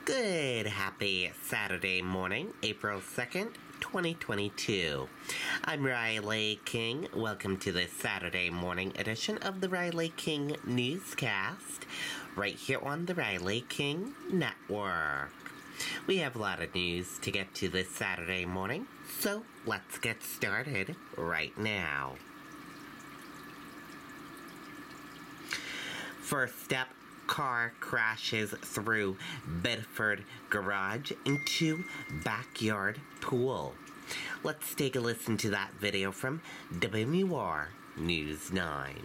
Good, happy Saturday morning, April 2nd, 2022. I'm Riley King. Welcome to the Saturday morning edition of the Riley King Newscast, right here on the Riley King Network. We have a lot of news to get to this Saturday morning, so let's get started right now. First up, car crashes through Bedford garage into backyard pool. Let's take a listen to that video from WMUR News 9.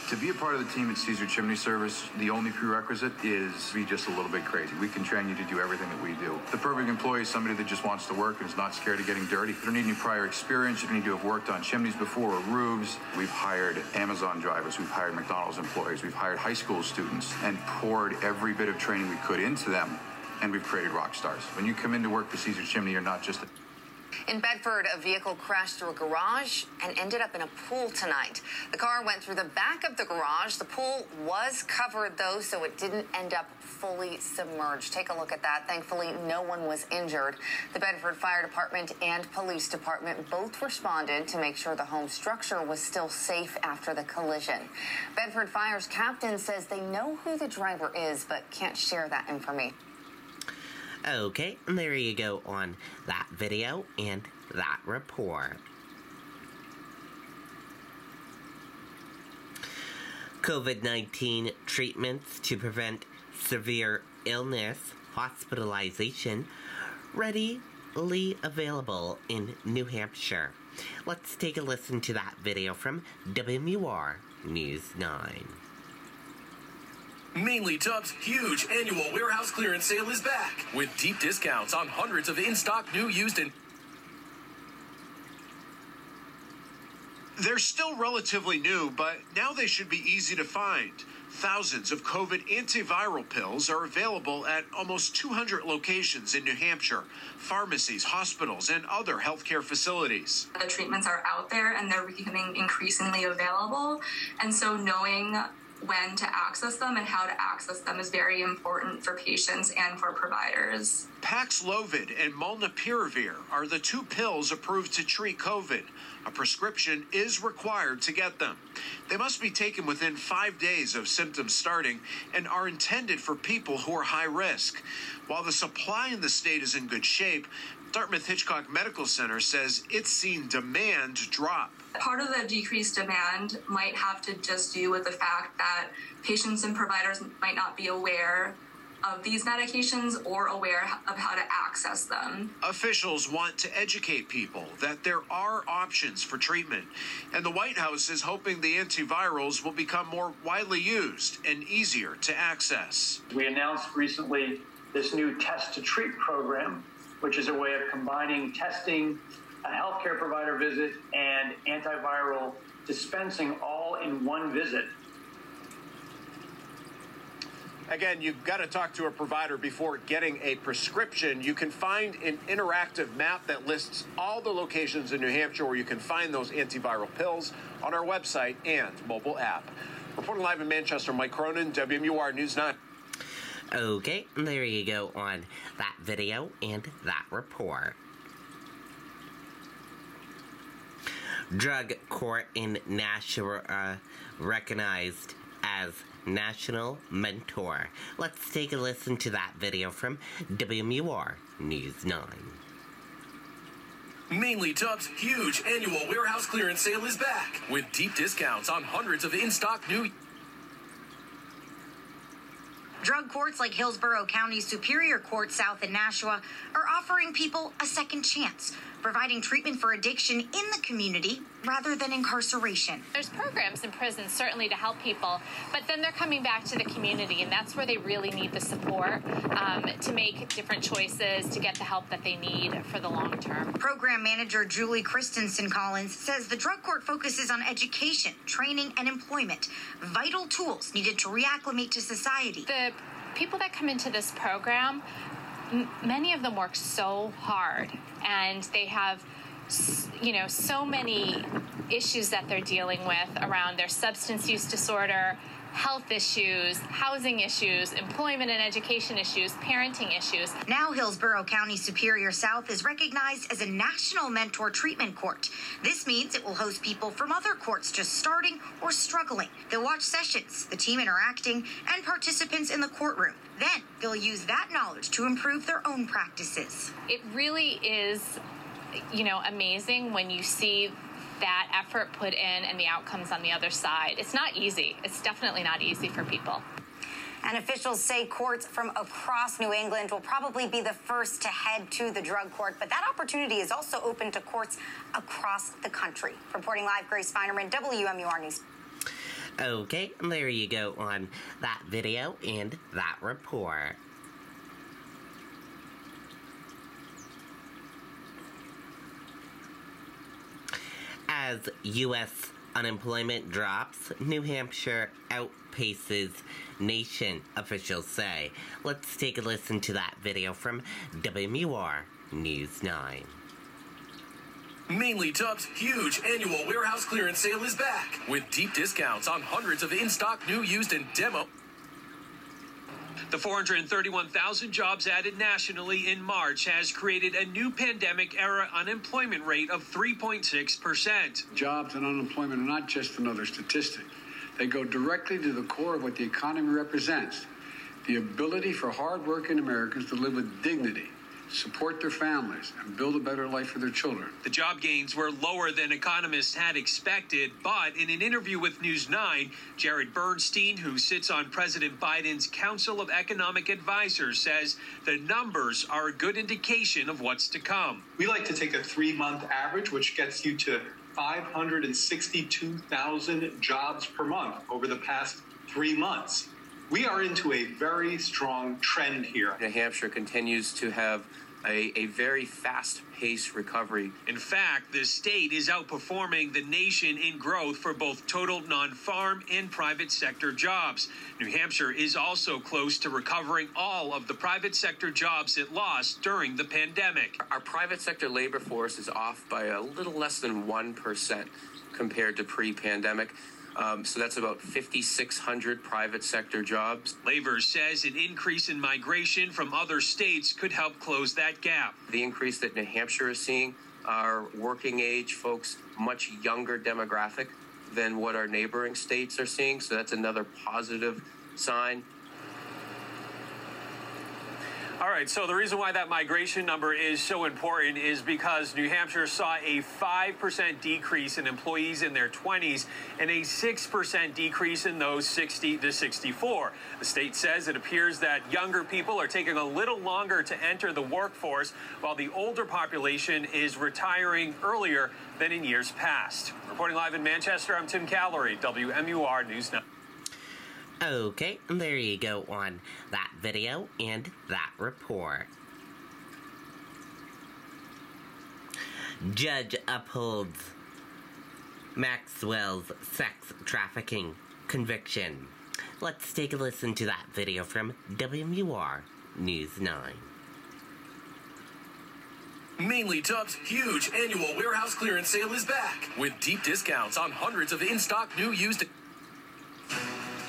To be a part of the team at Caesar Chimney Service, the only prerequisite is be just a little bit crazy. We can train you to do everything that we do. The perfect employee is somebody that just wants to work and is not scared of getting dirty. You don't need any prior experience. You don't need to have worked on chimneys before or roofs. We've hired Amazon drivers. We've hired McDonald's employees. We've hired high school students and poured every bit of training we could into them, and we've created rock stars. When you come into work for Caesar Chimney, you're not just In Bedford, a vehicle crashed through a garage and ended up in a pool tonight. The car went through the back of the garage. The pool was covered, though, so it didn't end up fully submerged. Take a look at that. Thankfully, no one was injured. The Bedford Fire Department and Police Department both responded to make sure the home structure was still safe after the collision. Bedford Fire's captain says they know who the driver is, but can't share that information. Okay, and there you go on that video and that report. COVID-19 treatments to prevent severe illness, hospitalization, readily available in New Hampshire. Let's take a listen to that video from WMUR News 9. Mainly Tub's huge annual warehouse clearance sale is back with deep discounts on hundreds of in-stock, new, used, and they're still relatively new, but now they should be easy to find. Thousands of COVID antiviral pills are available at almost 200 locations in New Hampshire, pharmacies, hospitals, and other healthcare facilities. The treatments are out there and they're becoming increasingly available, and so knowing when to access them and how to access them is very important for patients and for providers. Paxlovid and molnupiravir are the two pills approved to treat COVID. A prescription is required to get them. They must be taken within 5 days of symptoms starting and are intended for people who are high risk. While the supply in the state is in good shape, Dartmouth-Hitchcock Medical Center says it's seen demand drop. Part of the decreased demand might have to just do with the fact that patients and providers might not be aware of these medications or aware of how to access them. Officials want to educate people that there are options for treatment, and the White House is hoping the antivirals will become more widely used and easier to access. We announced recently this new Test to Treat program, which is a way of combining testing, a healthcare provider visit, and antiviral dispensing all in one visit. Again, you've got to talk to a provider before getting a prescription. You can find an interactive map that lists all the locations in New Hampshire where you can find those antiviral pills on our website and mobile app. Reporting live in Manchester, Mike Cronin, WMUR News 9. Okay, there you go on that video and that report. Drug court in Nashua recognized as National Mentor. Let's take a listen to that video from WMUR News 9. Mainly Tub's huge annual warehouse clearance sale is back with deep discounts on hundreds of in-stock, new. Drug courts like Hillsborough County Superior Court South in Nashua are offering people a second chance, providing treatment for addiction in the community rather than incarceration. There's programs in prisons certainly to help people, but then they're coming back to the community, and that's where they really need the support to make different choices, to get the help that they need for the long term. Program manager Julie Christensen Collins says the drug court focuses on education, training, and employment, vital tools needed to reacclimate to society. The people that come into this program, many of them work so hard, and they have so many issues that they're dealing with around their substance use disorder, health issues, housing issues, employment and education issues, parenting issues. Now Hillsborough County Superior South is recognized as a National Mentor Treatment Court. This means it will host people from other courts just starting or struggling. They'll watch sessions, the team interacting, and participants in the courtroom. Then they'll use that knowledge to improve their own practices. It really is, amazing when you see that effort put in and the outcomes on the other side. It's not easy. It's definitely not easy for people. And officials say courts from across New England will probably be the first to head to the drug court, but that opportunity is also open to courts across the country. Reporting live, Grace Feinerman, WMUR News. Okay, there you go on that video and that report. As U.S. unemployment drops, New Hampshire outpaces nation, officials say. Let's take a listen to that video from WMUR News 9. Mainly Tub's huge annual warehouse clearance sale is back with deep discounts on hundreds of in-stock, new, used, and demo. The 431,000 jobs added nationally in March has created a new pandemic-era unemployment rate of 3.6%. Jobs and unemployment are not just another statistic. They go directly to the core of what the economy represents, the ability for hard-working Americans to live with dignity, support their families, and build a better life for their children. The job gains were lower than economists had expected, but in an interview with News 9, Jared Bernstein, who sits on President Biden's Council of Economic Advisors, says the numbers are a good indication of what's to come. We like to take a 3-month average, which gets you to 562,000 jobs per month over the past 3 months. We are into a very strong trend here. New Hampshire continues to have a very fast-paced recovery. In fact, the state is outperforming the nation in growth for both total non-farm and private sector jobs. New Hampshire is also close to recovering all of the private sector jobs it lost during the pandemic. Our private sector labor force is off by a little less than 1% compared to pre-pandemic. So that's about 5,600 private sector jobs. Labor says an increase in migration from other states could help close that gap. The increase that New Hampshire is seeing are working age folks, much younger demographic than what our neighboring states are seeing. So that's another positive sign. All right, so the reason why that migration number is so important is because New Hampshire saw a 5% decrease in employees in their 20s and a 6% decrease in those 60 to 64. The state says it appears that younger people are taking a little longer to enter the workforce, while the older population is retiring earlier than in years past. Reporting live in Manchester, I'm Tim Callery, WMUR News 9. Okay, there you go on that video and that report. Judge upholds Maxwell's sex trafficking conviction. Let's take a listen to that video from WMUR News 9. Mainly Tub's huge annual warehouse clearance sale is back with deep discounts on hundreds of in-stock, new, used.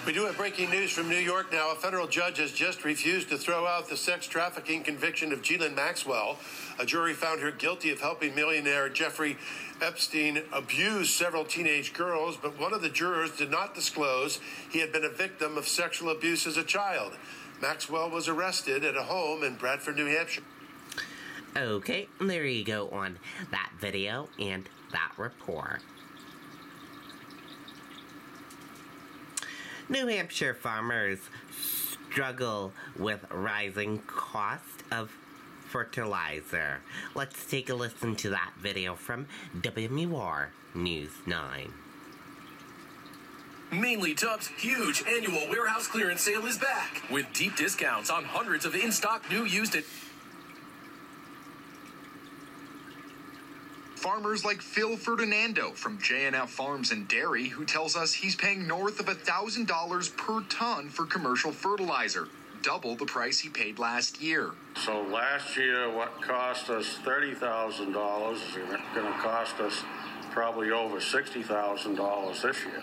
We do have breaking news from New York now. A federal judge has just refused to throw out the sex trafficking conviction of Ghislaine Maxwell. A jury found her guilty of helping millionaire Jeffrey Epstein abuse several teenage girls, but one of the jurors did not disclose he had been a victim of sexual abuse as a child. Maxwell was arrested at a home in Bradford, New Hampshire. Okay, there you go on that video and that report. New Hampshire farmers struggle with rising cost of fertilizer. Let's take a listen to that video from WMUR News 9. Mainly Tub's huge annual warehouse clearance sale is back with deep discounts on hundreds of in-stock, new, used, and farmers like Phil Ferdinando from J&F Farms and Dairy, who tells us he's paying north of $1,000 per ton for commercial fertilizer, double the price he paid last year. So last year, what cost us $30,000 is going to cost us probably over $60,000 this year.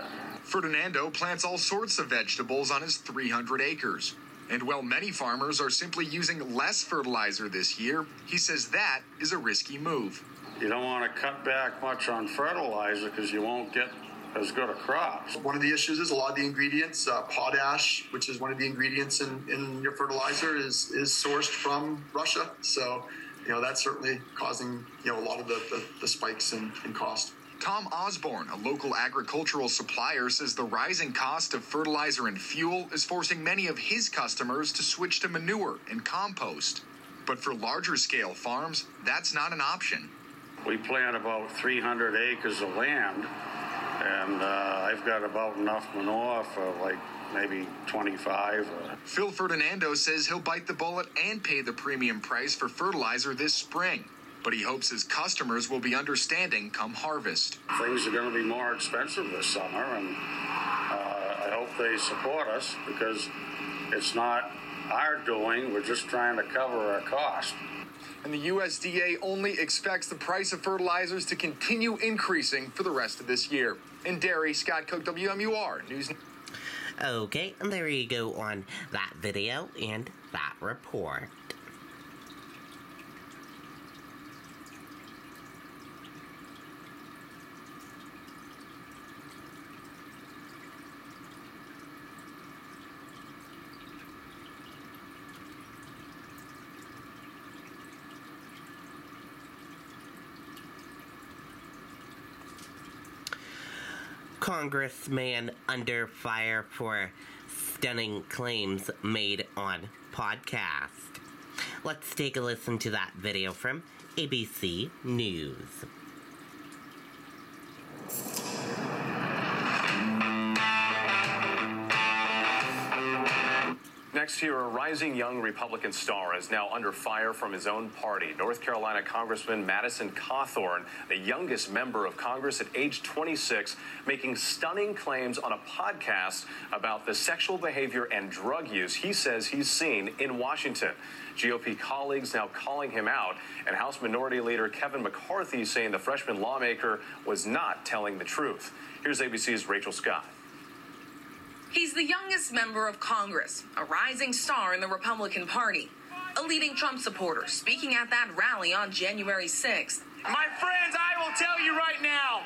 Ferdinando plants all sorts of vegetables on his 300 acres. And while many farmers are simply using less fertilizer this year, he says that is a risky move. You don't want to cut back much on fertilizer because you won't get as good a crop. One of the issues is a lot of the ingredients, potash, which is one of the ingredients in your fertilizer, is sourced from Russia. So, that's certainly causing, a lot of the spikes in cost. Tom Osborne, a local agricultural supplier, says the rising cost of fertilizer and fuel is forcing many of his customers to switch to manure and compost. But for larger scale farms, that's not an option. We plant about 300 acres of land, and I've got about enough manure for like maybe 25. Phil Ferdinando says he'll bite the bullet and pay the premium price for fertilizer this spring. But he hopes his customers will be understanding come harvest. Things are going to be more expensive this summer, and I hope they support us because it's not our doing. We're just trying to cover our cost. And the USDA only expects the price of fertilizers to continue increasing for the rest of this year. In Derry, Scott Cook, WMUR News. Okay, and there you go on that video and that report. Congressman under fire for stunning claims made on podcast. Let's take a listen to that video from ABC News. Next here, a rising young Republican star is now under fire from his own party. North Carolina Congressman Madison Cawthorn, the youngest member of Congress at age 26, making stunning claims on a podcast about the sexual behavior and drug use he says he's seen in Washington. GOP colleagues now calling him out, and House Minority Leader Kevin McCarthy saying the freshman lawmaker was not telling the truth. Here's ABC's Rachel Scott. He's the youngest member of Congress, a rising star in the Republican Party, a leading Trump supporter speaking at that rally on January 6th. My friends, I will tell you right now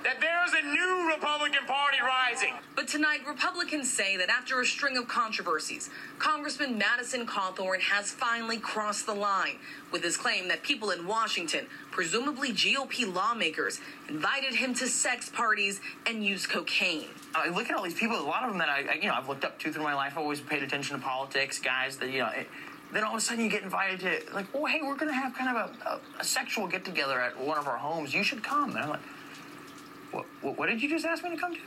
that there's a new Republican Party rising. But tonight, Republicans say that after a string of controversies, Congressman Madison Cawthorn has finally crossed the line with his claim that people in Washington, presumably GOP lawmakers, invited him to sex parties and used cocaine. I look at all these people, a lot of them that I've looked up to through my life. I've always paid attention to politics, guys that, then all of a sudden you get invited to, like, oh, hey, we're going to have kind of a sexual get-together at one of our homes. You should come. And I'm like, what did you just ask me to come to?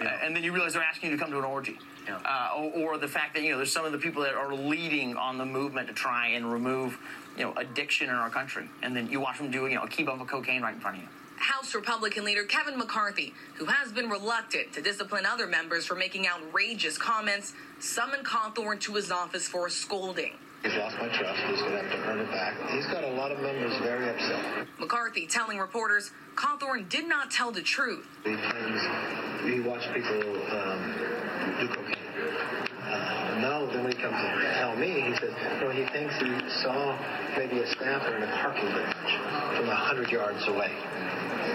Yeah. And then you realize they're asking you to come to an orgy. Yeah. Or the fact that, there's some of the people that are leading on the movement to try and remove, addiction in our country. And then you watch them do, a keep up of cocaine right in front of you. House Republican leader Kevin McCarthy, who has been reluctant to discipline other members for making outrageous comments, summoned Cawthorn to his office for a scolding. He's lost my trust. He's going to have to earn it back. He's got a lot of members very upset. McCarthy telling reporters Cawthorn did not tell the truth. He watched people do cocaine. Now, then when he comes to tell me, he says, he thinks he saw maybe a staffer in a parking garage from 100 yards away.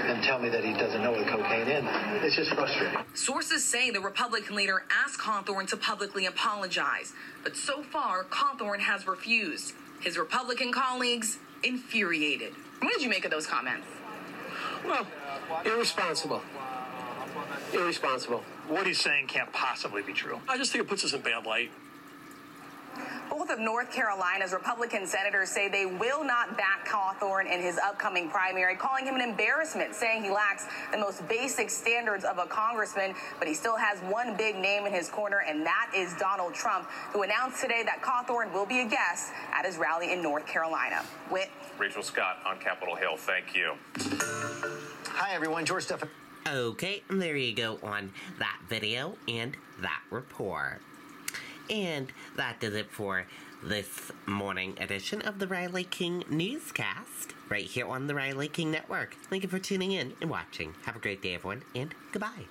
And tell me that he doesn't know what cocaine is. It's just frustrating. Sources say the Republican leader asked Cawthorn to publicly apologize, but so far, Cawthorn has refused. His Republican colleagues infuriated. What did you make of those comments? Well, irresponsible. Irresponsible. What he's saying can't possibly be true. I just think it puts us in bad light. Both of North Carolina's Republican senators say they will not back Cawthorn in his upcoming primary, calling him an embarrassment, saying he lacks the most basic standards of a congressman, but he still has one big name in his corner, and that is Donald Trump, who announced today that Cawthorn will be a guest at his rally in North Carolina. Rachel Scott on Capitol Hill. Thank you. Hi, everyone. George Stephan. Okay, and there you go on that video and that report. And that does it for this morning edition of the Riley King Newscast, right here on the Riley King Network. Thank you for tuning in and watching. Have a great day, everyone, and goodbye.